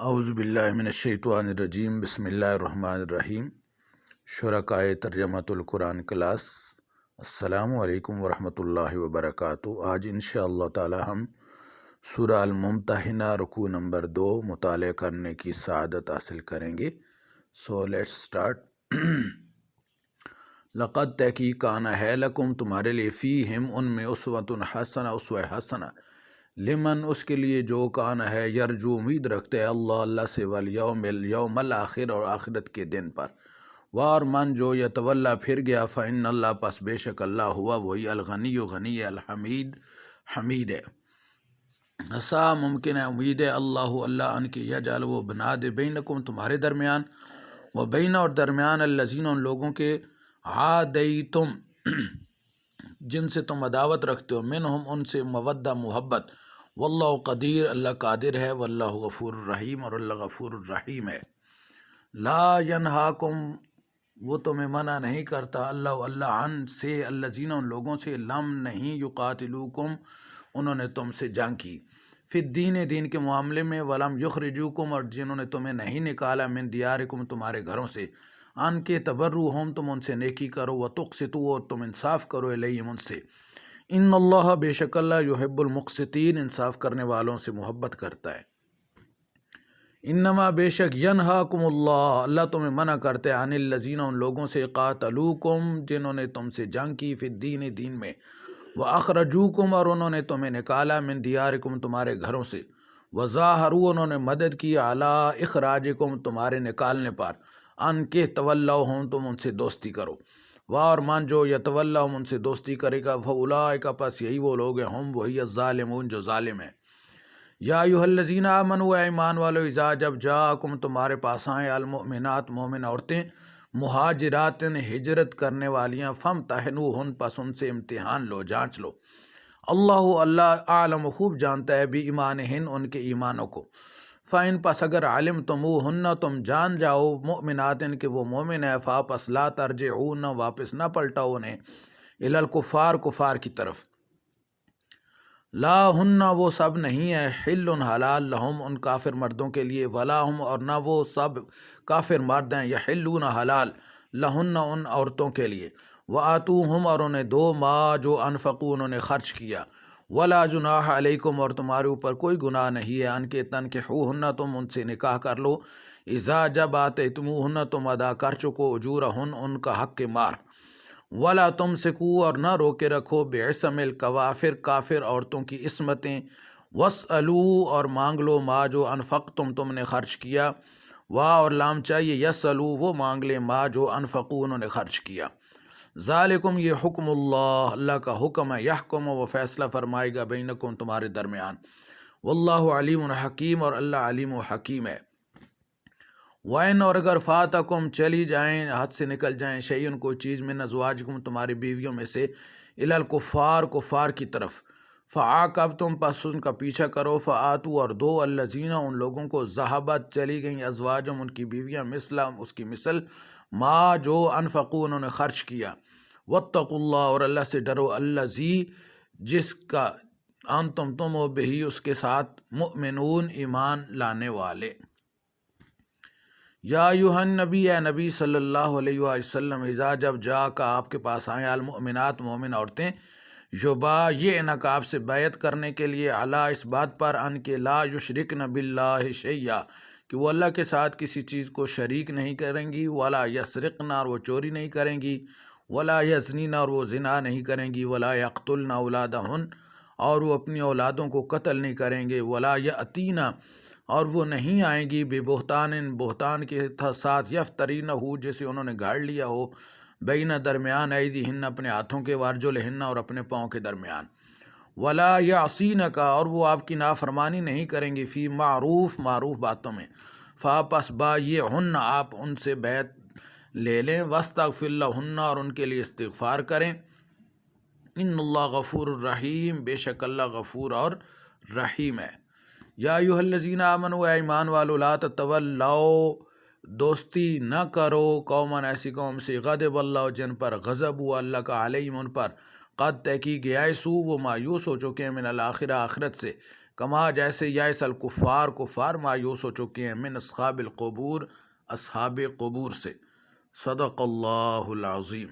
اعوذ باللہ من الشیطان الرجیم، بسم اللہ الرحمن الرحیم۔ شرکائے ترجمۃ القرآن کلاس، السلام علیکم ورحمۃ اللہ وبرکاتہ۔ آج انشاءاللہ تعالی ہم سورہ الممتحنہ رکوع نمبر 2 مطالعہ کرنے کی سعادت حاصل کریں گے۔ So let's start. لقد تحقیق کان ہے لکم تمہارے لیے فیہم ان میں اسوۃ حسنہ اسوہ حسنہ لمن اس کے لیے جو کان ہے یرجو امید رکھتے ہیں اللہ سے والیوم الآخر اور آخرت کے دن پر، وار من جو یتولا پھر گیا فإن اللہ پس بے شک اللہ ہوا وہی الغنی غنی الحمید حمید ہے۔ عسیٰ ممکن ہے امید ہے اللہ ان کی یجعل وہ بنا دے بینکم تمہارے درمیان و بین اور درمیان الذین ان لوگوں کے عادیتم جن سے تم عداوت رکھتے ہو منہم ان سے مودہ محبت، واللہ قدیر اللہ قادر ہے، واللہ غفور الرحیم اور اللہ غفور الرحیم ہے۔ لا ینہاکم وہ تمہیں منع نہیں کرتا اللہ عن سے الذین ان لوگوں سے لم نہیں یقاتلوکم انہوں نے تم سے جنگ کی، فی الدین دین کے معاملے میں، ولم یخرجوکم اور جنہوں نے تمہیں نہیں نکالا من دیارکم تمہارے گھروں سے، ان کے تبرؤہم تم ان سے نیکی کرو وتقسطوا اور تم انصاف کرو الیہم ان سے، ان اللہ بے شک اللہ یحب المقسطین انصاف کرنے والوں سے محبت کرتا ہے۔ انما بے شک ینہاکم اللہ تمہیں منع کرتے عن الذین ان لوگوں سے قاتلوکم جنہوں نے تم سے جنگ کی فی الدین دین میں، واخرجوکم اور انہوں نے تمہیں نکالا من دیارکم تمہارے گھروں سے، وظاہروا انہوں نے مدد کی علی اخراجکم تمہارے نکالنے پر، ان کے تولاہم تم ان سے دوستی کرو، وار من جو یتولاہم ان سے دوستی کرے گا فاولئک پس یہی وہ لوگ ہیں ہم وہی الظالمون جو ظالم ہیں۔ یا ایھا الذین آمنوا اے ایمان والو اذا جب جاءکم تمہارے پاس آئیں المؤمنات مومن عورتیں مہاجرات ہجرت کرنے والیاں فامتحنوہن پس ان سے امتحان لو جانچ لو، اللہ عالم خوب جانتا ہے بھی ایمانہن ان کے ایمانوں کو، فَإِن پس اگر علمتموہن تم جان جاؤ مؤمنات کہ وہ مومن ہے، پس لا ترجعون واپس نہ پلٹاؤ انہیں الی الکفار کفار کی طرف، لا ہن وہ سب نہیں ہے حل حلال لہم ان کافر مردوں کے لیے، ولا ہم اور نہ وہ سب کافر مرد ہیں یحلون حلال لہن ان عورتوں کے لیے، وآتوہم اور انہیں دو ما جو انفقوا انہوں نے خرچ کیا، ولا جناح علیکم اور تمہارے اوپر کوئی گناہ نہیں ہے ان کے تنکحوہن تم ان سے نکاح کر لو، اذا جب آتیتموہن تم ادا کر چکو اجورہن ان کا حق کے مار، ولا تم سکو اور نہ روکے رکھو بعصم الکوافر کافر عورتوں کی عصمتیں، واسألو اور مانگ لو ما جو انفقتم تم نے خرچ کیا، وا اور لام چاہیے یسألو وہ مانگ لے ما جو انفقو انہوں نے خرچ کیا، ذالکم یہ حکم اللہ کا حکم ہے، یحکم وہ فیصلہ فرمائے گا بینکم تمہارے درمیان، واللہ علیم حکیم اور اللہ علیم و حکیم ہے۔ وَإِنْ اور اگر فاتکم چلی جائیں ہاتھ سے نکل جائیں شیئن کوئی چیز من ازواجکم تمہاری بیویوں میں سے الی الکفار کفار کی طرف، فعاقبتم پس ان کا پیچھا کرو، فآتوا اور دو الذین ان لوگوں کو ذہبت چلی گئیں ازواجم ان کی بیویاں مثلا اس کی مثل ما جو انفقوا انہوں نے خرچ کیا، واتقوا اللہ اور اللہ سے ڈرو الذی جس کا انتم تم ہو بہی اس کے ساتھ مؤمنون ایمان لانے والے۔ یا ایھا النبی اے نبی صلی اللہ علیہ وآلہ وسلم اذا جب جا کا آپ کے پاس آئیں المؤمنات مومن عورتیں یبایعنک آپ سے بیعت کرنے کے لیے علی اس بات پر ان کے لا یشرکن باللہ شیئا کہ وہ اللہ کے ساتھ کسی چیز کو شریک نہیں کریں گی، ولا یسرقن اور وہ چوری نہیں کریں گی، ولا یزنین اور وہ زنا نہیں کریں گی، ولا یقتلن اولادہن اور وہ اپنی اولادوں کو قتل نہیں کریں گے، ولا یأتین اور وہ نہیں آئیں گی بے بہتان کے ساتھ یفترینہ جسے انہوں نے گاڑ لیا ہو بین درمیان ایدیہن اپنے ہاتھوں کے وارجلہن اور اپنے پاؤں کے درمیان، ولا یعصینک اور وہ آپ کی نافرمانی نہیں کریں گی فی معروف باتوں میں، پس بایعہن آپ ان سے بیعت لے لیں، واستغفر لہن اور ان کے لیے استغفار کریں، ان اللہ غفور الرحیم بے شک اللہ غفور اور رحیم ہے۔ یا ایھا الذین آمنوا اے ایمان والو لا تتولوا دوستی نہ کرو قوماً ایسی قوم سے غضب اللہ جن پر غضب ہوا اللہ کا علیہم ان پر، قد تحقیق یائسوا وہ مایوس ہو چکے ہیں من الآخرہ آخرت سے، کما جیسے یائس الکفار کفار مایوس ہو چکے ہیں من اصحاب القبور اصحاب قبور سے۔ صدق اللہ العظیم۔